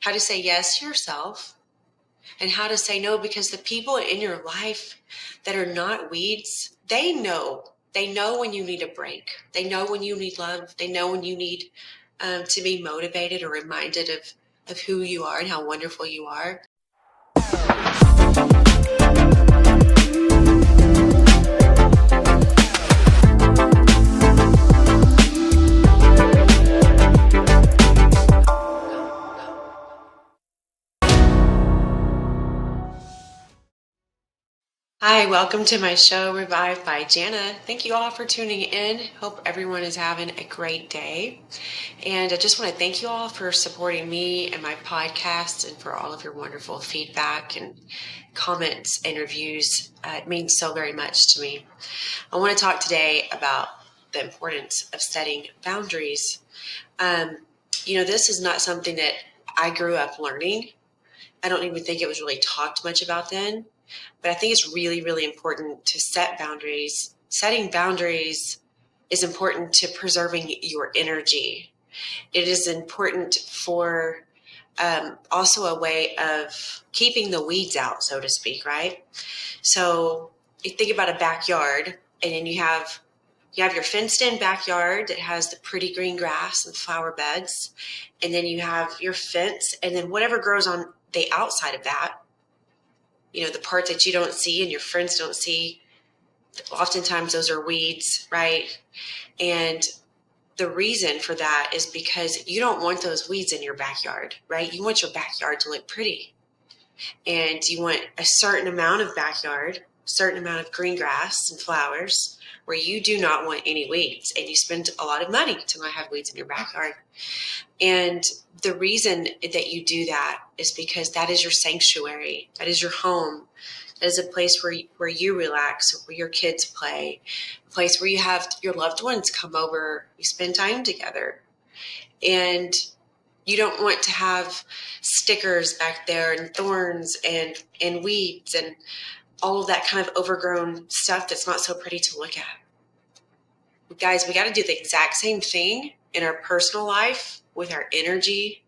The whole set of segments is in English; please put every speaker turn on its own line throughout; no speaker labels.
how to say yes to yourself, and how to say no, because the people in your life that are not weeds, they know. They know when you need a break. They know when you need love. They know when you need to be motivated or reminded of who you are and how wonderful you are. Hi, welcome to my show, Revived by Janna. Thank you all for tuning in. Hope everyone is having a great day. And I just want to thank you all for supporting me and my podcast and for all of your wonderful feedback and comments and reviews. It means so very much to me. I want to talk today about the importance of setting boundaries. This is not something that I grew up learning. I don't even think it was really talked much about then. But I think it's really, really important to set boundaries. Setting boundaries is important to preserving your energy. It is important for also a way of keeping the weeds out, so to speak, right? So you think about a backyard, and then you have your fenced-in backyard that has the pretty green grass and flower beds, and then you have your fence, and then whatever grows on the outside of that, the part that you don't see and your friends don't see, oftentimes those are weeds, right? And the reason for that is because you don't want those weeds in your backyard, right? You want your backyard to look pretty. And you want a certain amount of backyard, a certain amount of green grass and flowers where you do not want any weeds. And you spend a lot of money to not have weeds in your backyard. And the reason that you do that is because that is your sanctuary. That is your home. That is a place where you relax, where your kids play, a place where you have your loved ones come over, you spend time together. And you don't want to have stickers back there and thorns and weeds and all of that kind of overgrown stuff that's not so pretty to look at. Guys, we got to do the exact same thing in our personal life with our energy,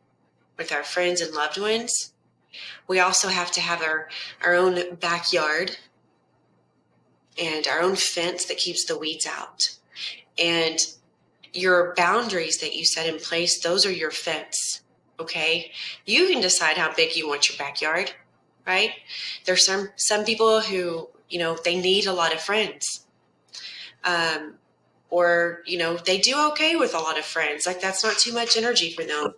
with our friends and loved ones. We also have to have our own backyard and our own fence that keeps the weeds out. And your boundaries that you set in place, those are your fence, okay? You can decide how big you want your backyard, right? There's some people who, they need a lot of friends. Or, they do okay with a lot of friends. Like, that's not too much energy for them.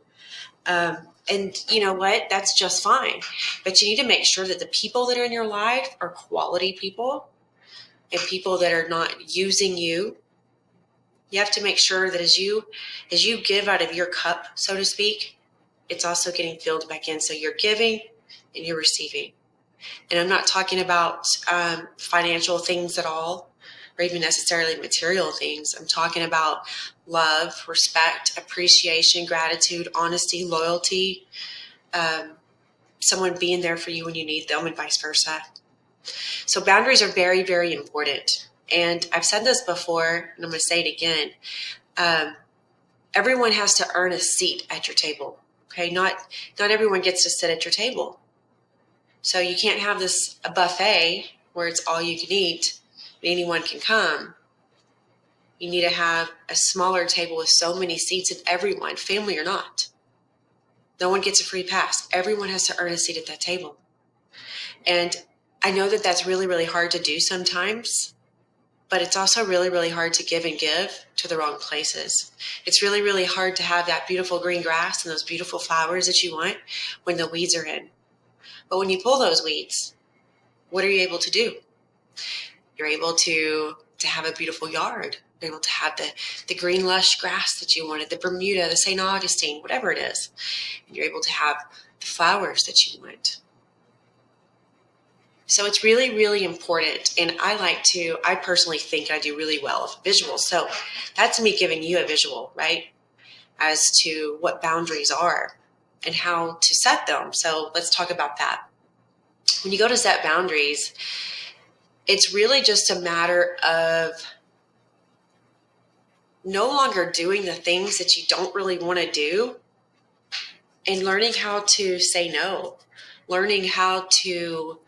And you know what? That's just fine. But you need to make sure that the people that are in your life are quality people and people that are not using you. You have to make sure that as you give out of your cup, so to speak, it's also getting filled back in. So you're giving and you're receiving. And I'm not talking about financial things at all, or even necessarily material things. I'm talking about love, respect, appreciation, gratitude, honesty, loyalty, someone being there for you when you need them, and vice versa. So boundaries are very, very important. And I've said this before, and I'm going to say it again. Everyone has to earn a seat at your table. Okay, not everyone gets to sit at your table. So you can't have a buffet where it's all you can eat. Anyone can come. You need to have a smaller table with so many seats and everyone, family or not. No one gets a free pass. Everyone has to earn a seat at that table. And I know that that's really, really hard to do sometimes, but it's also really, really hard to give to the wrong places. It's really, really hard to have that beautiful green grass and those beautiful flowers that you want when the weeds are in. But when you pull those weeds, what are you able to do? You're able to have a beautiful yard. You're able to have the green lush grass that you wanted, the Bermuda, the St. Augustine, whatever it is. And you're able to have the flowers that you want. So it's really, really important. And I personally think I do really well with visuals. So that's me giving you a visual, right? As to what boundaries are and how to set them. So let's talk about that. When you go to set boundaries, it's really just a matter of no longer doing the things that you don't really want to do and learning how to say no, learning how to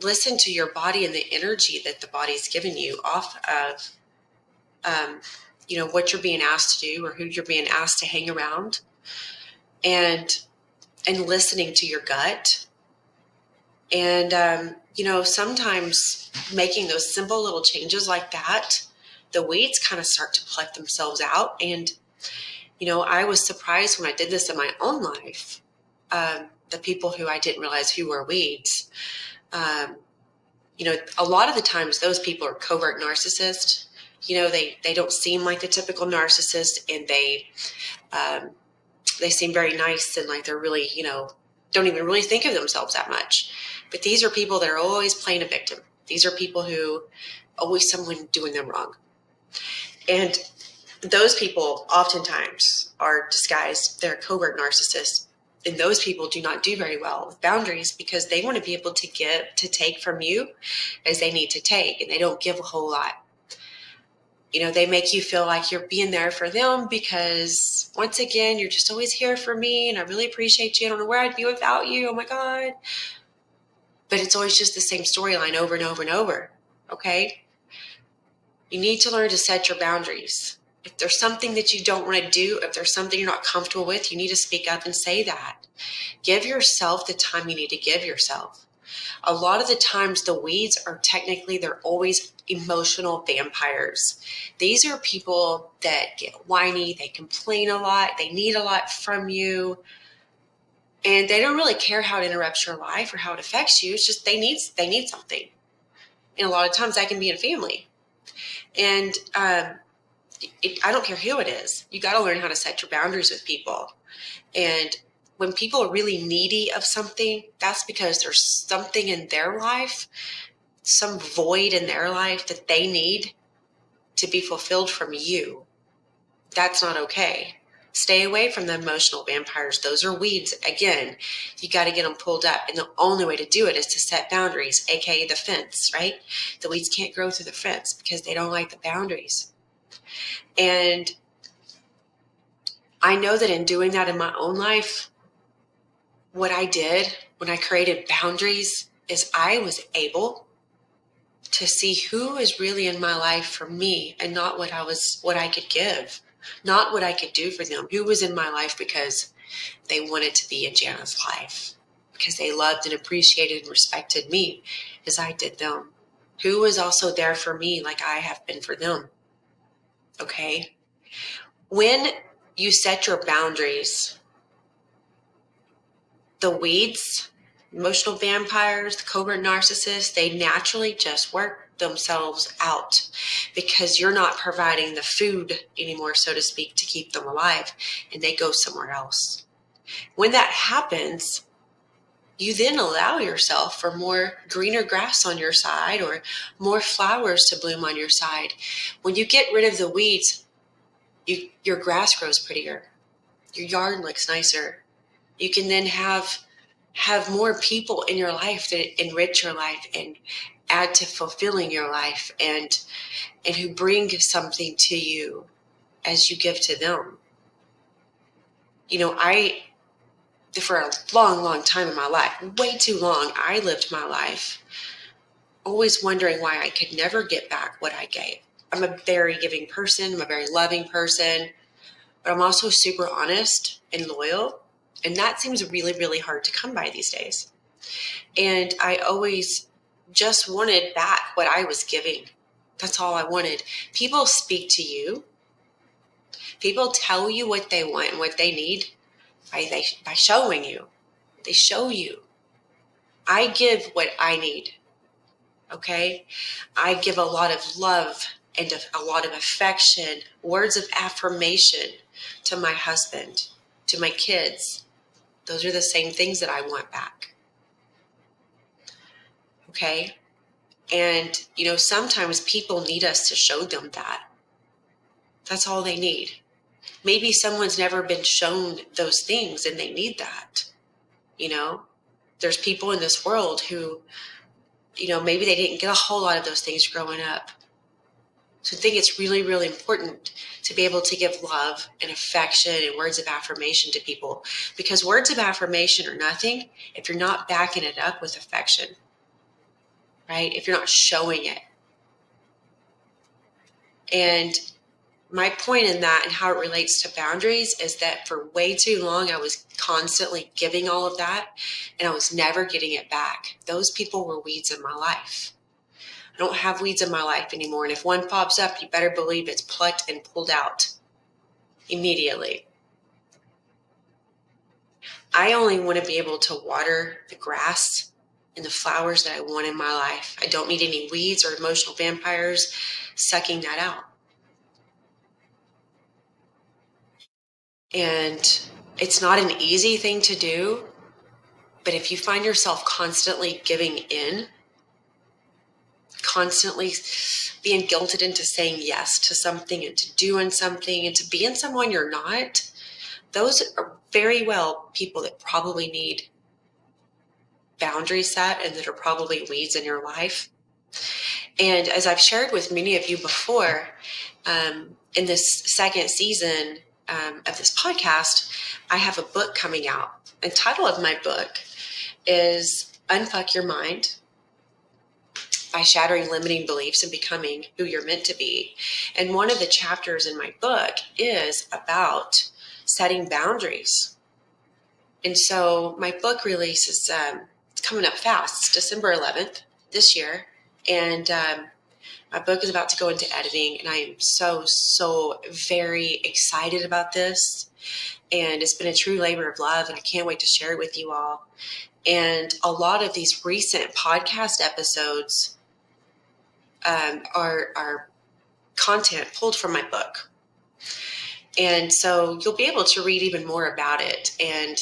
listen to your body and the energy that the body's given you off of, what you're being asked to do or who you're being asked to hang around, and listening to your gut. And, sometimes making those simple little changes like that, the weeds kind of start to pluck themselves out. And, I was surprised when I did this in my own life. The people who I didn't realize who were weeds, a lot of the times those people are covert narcissists. They don't seem like the typical narcissist, and they seem very nice and like they're really, don't even really think of themselves that much. But these are people that are always playing a victim. These are people who always someone doing them wrong. And those people oftentimes are disguised. They're covert narcissists. And those people do not do very well with boundaries because they want to be able to take from you as they need to take. And they don't give a whole lot. They make you feel like you're being there for them because, once again, you're just always here for me and I really appreciate you. I don't know where I'd be without you. Oh my God. But it's always just the same storyline over and over and over. Okay? You need to learn to set your boundaries. If there's something that you don't want to do, if there's something you're not comfortable with, you need to speak up and say that. Give yourself the time you need to give yourself. A lot of the times the weeds they're always emotional vampires. These are people that get whiny, they complain a lot, they need a lot from you, and they don't really care how it interrupts your life or how it affects you. It's just they need something. And a lot of times that can be in family. And I don't care who it is. You got to learn how to set your boundaries with people. And when people are really needy of something, that's because there's something in their life, some void in their life that they need to be fulfilled from you. That's not okay. Stay away from the emotional vampires. Those are weeds. Again, you got to get them pulled up. And the only way to do it is to set boundaries, aka the fence, right? The weeds can't grow through the fence because they don't like the boundaries. And I know that in doing that in my own life, what I did when I created boundaries is I was able to see who is really in my life for me and not what I could give, not what I could do for them. Who was in my life because they wanted to be in Janna's life, because they loved and appreciated and respected me as I did them. Who was also there for me like I have been for them. Okay? When you set your boundaries, the weeds, emotional vampires, the covert narcissists, they naturally just work themselves out because you're not providing the food anymore, so to speak, to keep them alive, and they go somewhere else. When that happens, you then allow yourself for more greener grass on your side or more flowers to bloom on your side. When you get rid of the weeds, your grass grows prettier. Your yard looks nicer. You can then have more people in your life that enrich your life and add to fulfilling your life and who bring something to you as you give to them. For a long, long time in my life, way too long, I lived my life always wondering why I could never get back what I gave. I'm a very giving person. I'm a very loving person, but I'm also super honest and loyal. And that seems really, really hard to come by these days. And I always just wanted back what I was giving. That's all I wanted. People speak to you. People tell you what they want and what they need by showing you. They show you. I give what I need. Okay? I give a lot of love and a lot of affection, words of affirmation to my husband, to my kids. Those are the same things that I want back. Okay? And, sometimes people need us to show them that. That's all they need. Maybe someone's never been shown those things and they need that. There's people in this world who, maybe they didn't get a whole lot of those things growing up. So I think it's really, really important to be able to give love and affection and words of affirmation to people, because words of affirmation are nothing if you're not backing it up with affection, right? If you're not showing it. And my point in that and how it relates to boundaries is that for way too long, I was constantly giving all of that and I was never getting it back. Those people were weeds in my life. I don't have weeds in my life anymore. And if one pops up, you better believe it's plucked and pulled out immediately. I only want to be able to water the grass and the flowers that I want in my life. I don't need any weeds or emotional vampires sucking that out. And it's not an easy thing to do, but if you find yourself constantly giving in, constantly being guilted into saying yes to something and to doing something and to being someone you're not, those are very well people that probably need boundaries set and that are probably weeds in your life. And as I've shared with many of you before, in this second season of this podcast, I have a book coming out. The title of my book is Unfuck Your Mind by Shattering Limiting Beliefs and Becoming Who You're Meant to Be. And one of the chapters in my book is about setting boundaries. And so my book release is it's coming up fast. It's December 11th this year. And my book is about to go into editing, and I am so very excited about this. And it's been a true labor of love, and I can't wait to share it with you all. And a lot of these recent podcast episodes are content pulled from my book. And so you'll be able to read even more about it and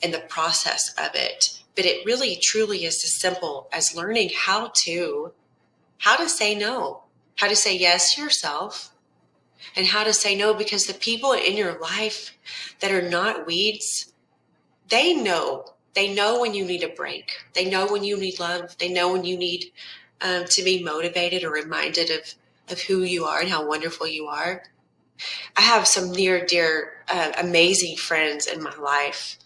the process of it. But it really, truly is as simple as learning how to say no, how to say yes to yourself, and how to say no, because the people in your life that are not weeds, they know when you need a break. They know when you need love. They know when you need to be motivated or reminded of who you are and how wonderful you are. I have some near dear, amazing friends in my life.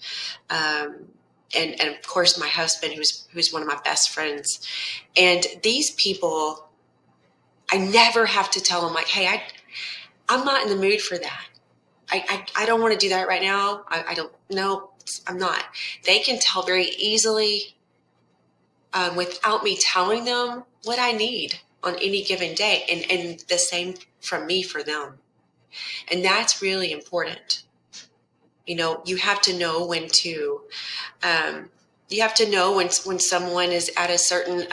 And of course my husband, who's one of my best friends. And these people, I never have to tell them like, hey, I'm not in the mood for that. I don't want to do that right now. I don't know. I'm not. They can tell very easily without me telling them what I need on any given day. And the same from me for them. And that's really important. You know, you have to know when to, you have to know when someone is at a certain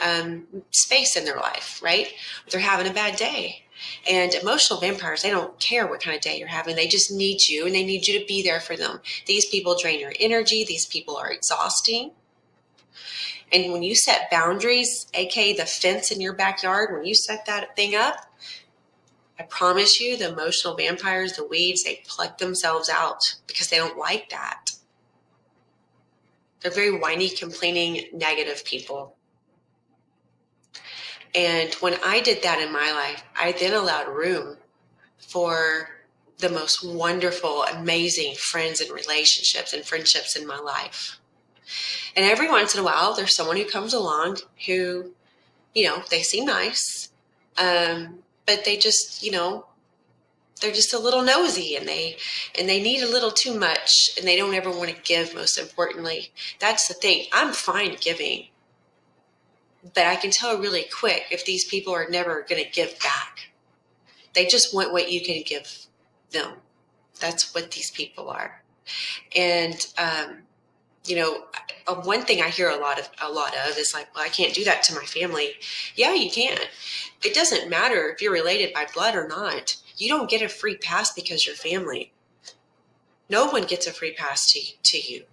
space in their life, right? They're having a bad day. And emotional vampires, they don't care what kind of day you're having. They just need you, and they need you to be there for them. These people drain your energy. These people are exhausting. And when you set boundaries, aka the fence in your backyard, when you set that thing up, I promise you, the emotional vampires, the weeds, they pluck themselves out because they don't like that. They're very whiny, complaining, negative people. And when I did that in my life, I then allowed room for the most wonderful, amazing friends and relationships and friendships in my life. And every once in a while, there's someone who comes along who, you know, they seem nice, but they just, you know, they're just a little nosy, and they need a little too much, and they don't ever want to give. Most importantly, that's the thing. I'm fine giving, but I can tell really quick if these people are never going to give back. They just want what you can give them. That's what these people are. And you know, one thing I hear a lot of is like, well, I can't do that to my family. Yeah, you can. It doesn't matter if you're related by blood or not. You don't get a free pass because you're family. No one gets a free pass to you.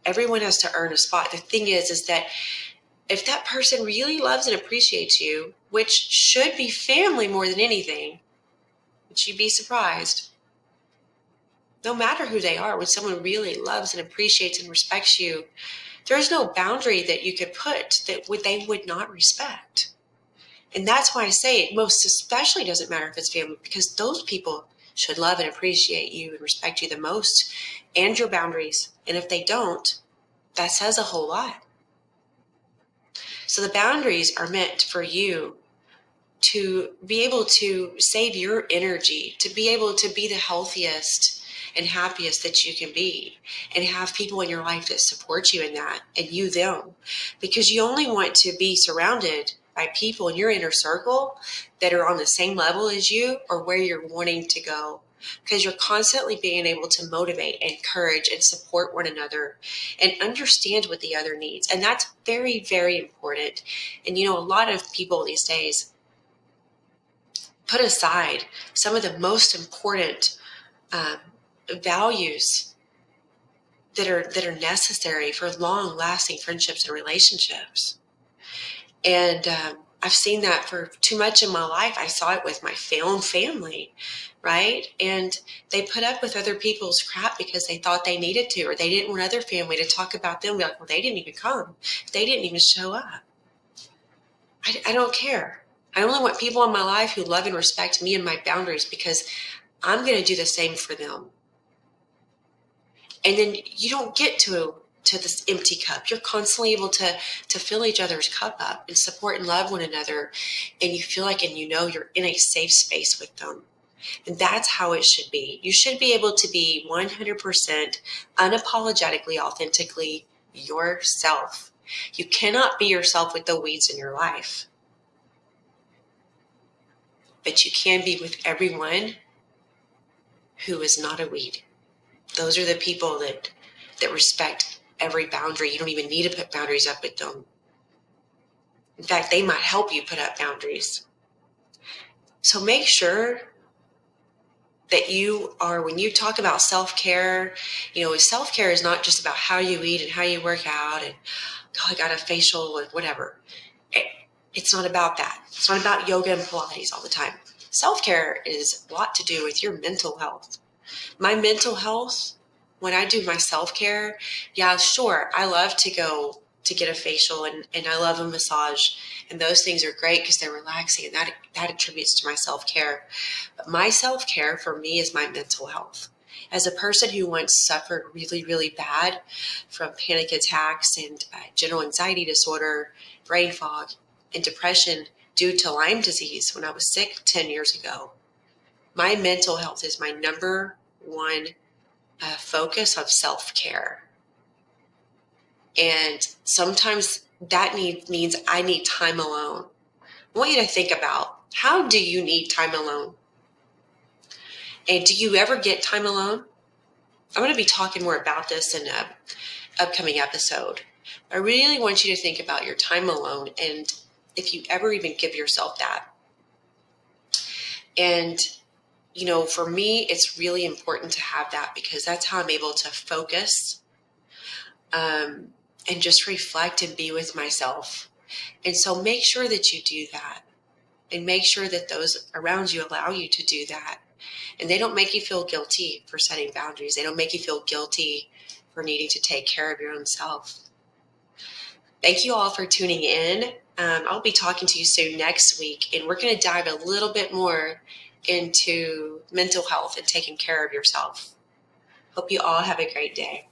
Everyone has to earn a spot. The thing is that if that person really loves and appreciates you, which should be family more than anything, would you be surprised? No matter who they are, when someone really loves and appreciates and respects you, there's no boundary that you could put that they would not respect. And that's why I say it most especially doesn't matter if it's family, because those people should love and appreciate you and respect you the most and your boundaries. And if they don't, that says a whole lot. So the boundaries are meant for you to be able to save your energy, to be able to be the healthiest and happiest that you can be, and have people in your life that support you in that, and you them. Because you only want to be surrounded by people in your inner circle that are on the same level as you or where you're wanting to go. Because you're constantly being able to motivate, encourage, and support one another and understand what the other needs. And that's very, very important. And a lot of people these days put aside some of the most important values that are necessary for long-lasting friendships and relationships. And I've seen that for too much in my life. I saw it with my own family, right? And they put up with other people's crap because they thought they needed to, or they didn't want other family to talk about them. Be like, well, they didn't even come. They didn't even show up. I don't care. I only want people in my life who love and respect me and my boundaries, because I'm going to do the same for them. And then you don't get to this empty cup. You're constantly able to fill each other's cup up and support and love one another. And you feel like, and you're in a safe space with them. And that's how it should be. You should be able to be 100% unapologetically, authentically yourself. You cannot be yourself with the weeds in your life. But you can be with everyone who is not a weed. Those are the people that respect every boundary. You don't even need to put boundaries up with them. In fact, they might help you put up boundaries. So make sure that you are, when you talk about self-care, self-care is not just about how you eat and how you work out and, I got a facial and whatever. It's not about that. It's not about yoga and Pilates all the time. Self-care is a lot to do with your mental health. My mental health, when I do my self-care, yeah, sure, I love to go to get a facial and I love a massage, and those things are great because they're relaxing, and that attributes to my self-care. But my self-care for me is my mental health. As a person who once suffered really, really bad from panic attacks and general anxiety disorder, brain fog, and depression due to Lyme disease when I was sick 10 years ago, my mental health is my number one focus of self-care. And sometimes that means I need time alone. I want you to think about, how do you need time alone? And do you ever get time alone? I'm going to be talking more about this in an upcoming episode. I really want you to think about your time alone and if you ever even give yourself that. And for me, it's really important to have that, because that's how I'm able to focus and just reflect and be with myself. And so make sure that you do that, and make sure that those around you allow you to do that. And they don't make you feel guilty for setting boundaries. They don't make you feel guilty for needing to take care of your own self. Thank you all for tuning in. I'll be talking to you soon next week, and we're going to dive a little bit more into mental health and taking care of yourself. Hope you all have a great day.